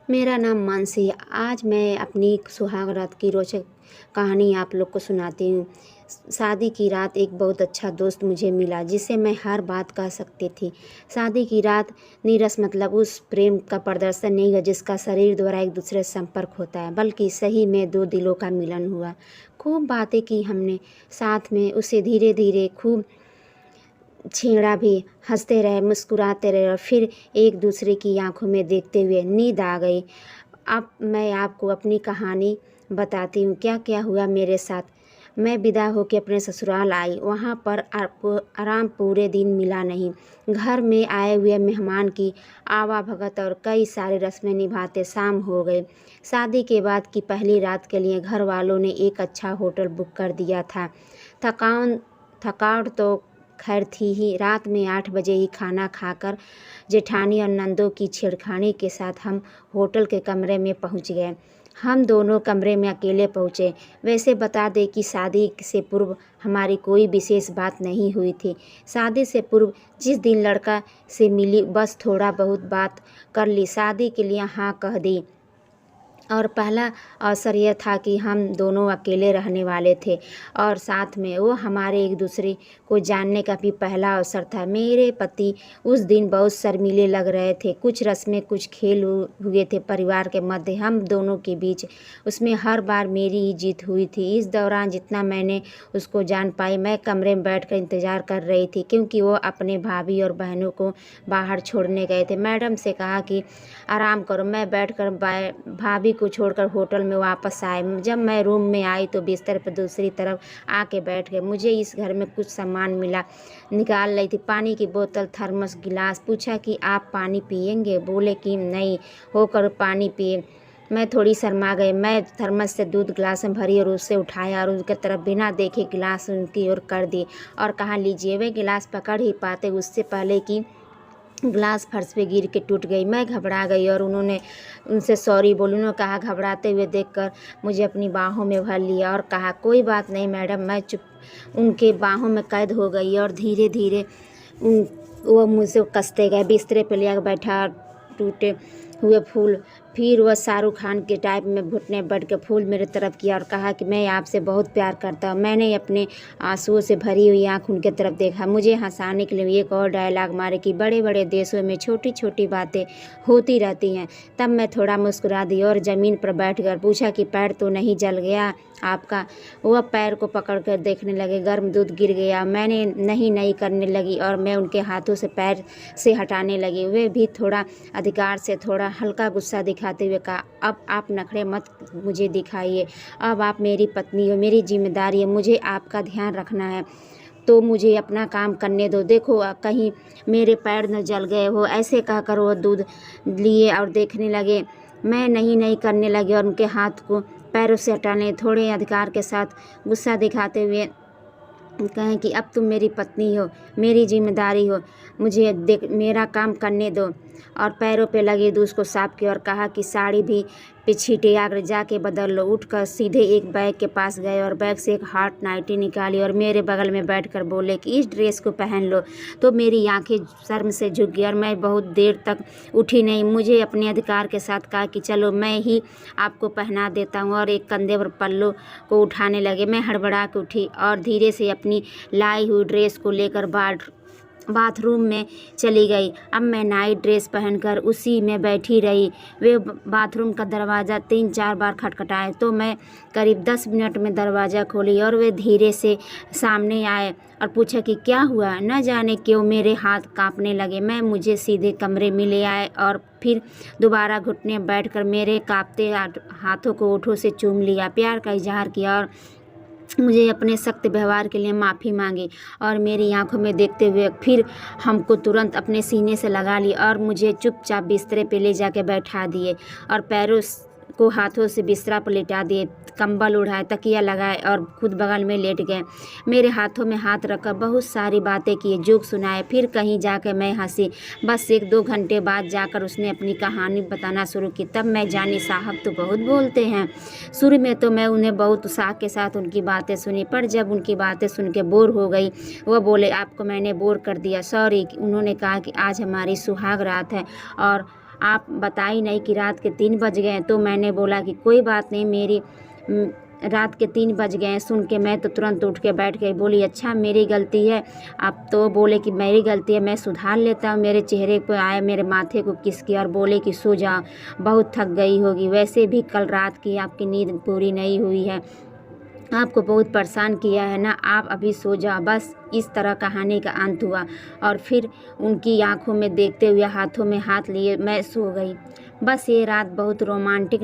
मेरा नाम मानसी है। आज मैं अपनी सुहाग रात की रोचक कहानी आप लोग को सुनाती हूँ। शादी की रात एक बहुत अच्छा दोस्त मुझे मिला जिसे मैं हर बात कह सकती थी। शादी की रात नीरस मतलब उस प्रेम का प्रदर्शन नहीं है जिसका शरीर द्वारा एक दूसरे से संपर्क होता है, बल्कि सही में दो दिलों का मिलन हुआ। खूब बातें की हमने साथ में, उसे धीरे धीरे खूब छेड़ा भी, हंसते रहे, मुस्कुराते रहे और फिर एक दूसरे की आंखों में देखते हुए नींद आ गई। अब मैं आपको अपनी कहानी बताती हूँ क्या क्या हुआ मेरे साथ। मैं विदा होकर अपने ससुराल आई। वहाँ पर आराम पूरे दिन मिला नहीं। घर में आए हुए मेहमान की आवाभगत और कई सारी रस्में निभाते शाम हो गई। शादी के बाद की पहली रात के लिए घर वालों ने एक अच्छा होटल बुक कर दिया था। थकावट तो खैर थी ही। रात में 8 बजे ही खाना खाकर जेठानी और नंदों की छेड़खानी के साथ हम होटल के कमरे में पहुंच गए। हम दोनों कमरे में अकेले पहुँचे। वैसे बता दें कि शादी से पूर्व हमारी कोई विशेष बात नहीं हुई थी। शादी से पूर्व जिस दिन लड़का से मिली बस थोड़ा बहुत बात कर ली, शादी के लिए हाँ कह दी। और पहला अवसर यह था कि हम दोनों अकेले रहने वाले थे और साथ में वो हमारे एक दूसरे को जानने का भी पहला अवसर था। मेरे पति उस दिन बहुत शर्मीले लग रहे थे। कुछ रस्में, कुछ खेल हुए थे परिवार के मध्य, हम दोनों के बीच। उसमें हर बार मेरी ही जीत हुई थी। इस दौरान जितना मैंने उसको जान पाई, मैं कमरे में बैठकर इंतज़ार कर रही थी क्योंकि वो अपने भाभी और बहनों को बाहर छोड़ने गए थे। मैडम से कहा कि आराम करो। मैं बैठकर भाभी को छोड़कर होटल में वापस आए। जब मैं रूम में आई तो बिस्तर पर दूसरी तरफ आके बैठ गए। मुझे इस घर में कुछ सामान मिला। निकाल रही थी पानी की बोतल, थर्मस, गिलास। पूछा कि आप पानी पिएंगे? बोले कि नहीं, होकर पानी पिए। मैं थोड़ी शर्मा गई। मैं थर्मस से दूध गिलास में भरी और उसे उठाया और उसके तरफ बिना देखे गिलास उनकी ओर कर दी और कहा, लीजिए। वे गिलास पकड़ ही पाते उससे पहले कि ग्लास फर्श पे गिर के टूट गई। मैं घबरा गई और उनसे सॉरी बोली। उन्होंने कहा, घबराते हुए देखकर मुझे अपनी बाहों में भर लिया और कहा, कोई बात नहीं मैडम। मैं चुप उनके बाहों में कैद हो गई और धीरे धीरे वो मुझसे कसते गए। बिस्तरे पे ले बैठा, टूटे हुए फूल। फिर वह शाहरुख खान के टाइप में घुटने बढ़ के फूल मेरे तरफ किया और कहा कि मैं आपसे बहुत प्यार करता हूँ। मैंने अपने आंसुओं से भरी हुई आँख उनके तरफ देखा। मुझे हंसाने के लिए एक और डायलॉग मारे कि बड़े बड़े देशों में छोटी छोटी बातें होती रहती हैं। तब मैं थोड़ा मुस्कुरा दी और ज़मीन पर बैठकर पूछा कि पैर तो नहीं जल गया आपका? वह पैर को पकड़ कर देखने लगे। गर्म दूध गिर गया। मैंने नहीं करने लगी और मैं उनके हाथों से पैर से हटाने लगी। वे भी थोड़ा अधिकार से, थोड़ा हल्का गुस्सा दिखाते हुए कहा, अब आप नखरे मत मुझे दिखाइए। अब आप मेरी पत्नी हो, मेरी जिम्मेदारी है, मुझे आपका ध्यान रखना है, तो मुझे अपना काम करने दो। देखो कहीं मेरे पैर न जल गए हो। ऐसे कहकर वो दूध लिए और देखने लगे। मैं नहीं करने लगी और उनके हाथ को पैरों से हटाने, थोड़े अधिकार के साथ गुस्सा दिखाते हुए कहें कि अब तुम मेरी पत्नी हो, मेरी जिम्मेदारी हो, मुझे मेरा काम करने दो। और पैरों पे लगे दूध को साफ किया और कहा कि साड़ी भी पिछीटे आकर जाके बदल लो। उठकर सीधे एक बैग के पास गए और बैग से एक हॉट नाइटी निकाली और मेरे बगल में बैठकर बोले कि इस ड्रेस को पहन लो। तो मेरी आंखें शर्म से झुक गई और मैं बहुत देर तक उठी नहीं। मुझे अपने अधिकार के साथ कहा कि चलो मैं ही आपको पहना देता हूँ और एक कंधे पर पल्लू को उठाने लगे। मैं हड़बड़ा के उठी और धीरे से अपनी लाई हुई ड्रेस को लेकर बाथरूम में चली गई। अब मैं नाइट ड्रेस पहनकर उसी में बैठी रही। वे बाथरूम का दरवाज़ा 3-4 बार खटखटाए तो मैं करीब 10 मिनट में दरवाज़ा खोली और वे धीरे से सामने आए और पूछा कि क्या हुआ। न जाने क्यों मेरे हाथ कांपने लगे। मैं मुझे सीधे कमरे में ले आए और फिर दोबारा घुटने बैठकर मेरे कांपते हाथों को ओठों से चूम लिया, प्यार का इजहार किया और मुझे अपने सख्त व्यवहार के लिए माफ़ी मांगी और मेरी आंखों में देखते हुए फिर हमको तुरंत अपने सीने से लगा ली और मुझे चुपचाप बिस्तरे पे ले जाके बैठा दिए और पैरों को हाथों से बिस्तरा पर लेटा दिए, कंबल उड़ाए, तकिया लगाए और खुद बगल में लेट गए। मेरे हाथों में हाथ रखकर बहुत सारी बातें किए, जोक सुनाए। फिर कहीं जाकर मैं हंसी। बस 1-2 घंटे बाद जाकर उसने अपनी कहानी बताना शुरू की। तब मैं जानी साहब तो बहुत बोलते हैं। शुरू में तो मैं उन्हें बहुत उत्साह के साथ उनकी बातें सुनी, पर जब उनकी बातें सुन के बोर हो गई, वह बोले, आपको मैंने बोर कर दिया, सॉरी। उन्होंने कहा कि आज हमारी सुहाग रात है और आप बताई नहीं कि रात के 3 बज गए। तो मैंने बोला कि कोई बात नहीं, मेरी रात के 3 बज गए। सुन के मैं तो तुरंत उठ के बैठ गई, बोली अच्छा मेरी गलती है। आप तो बोले कि मेरी गलती है, मैं सुधार लेता हूँ। मेरे चेहरे पे आए, मेरे माथे को किस किया और बोले कि सो जाओ, बहुत थक गई होगी, वैसे भी कल रात की आपकी नींद पूरी नहीं हुई है, आपको बहुत परेशान किया है ना, आप अभी सो जाओ। बस इस तरह कहानी का अंत हुआ और फिर उनकी आंखों में देखते हुए हाथों में हाथ लिए मैं सो गई। बस ये रात बहुत रोमांटिक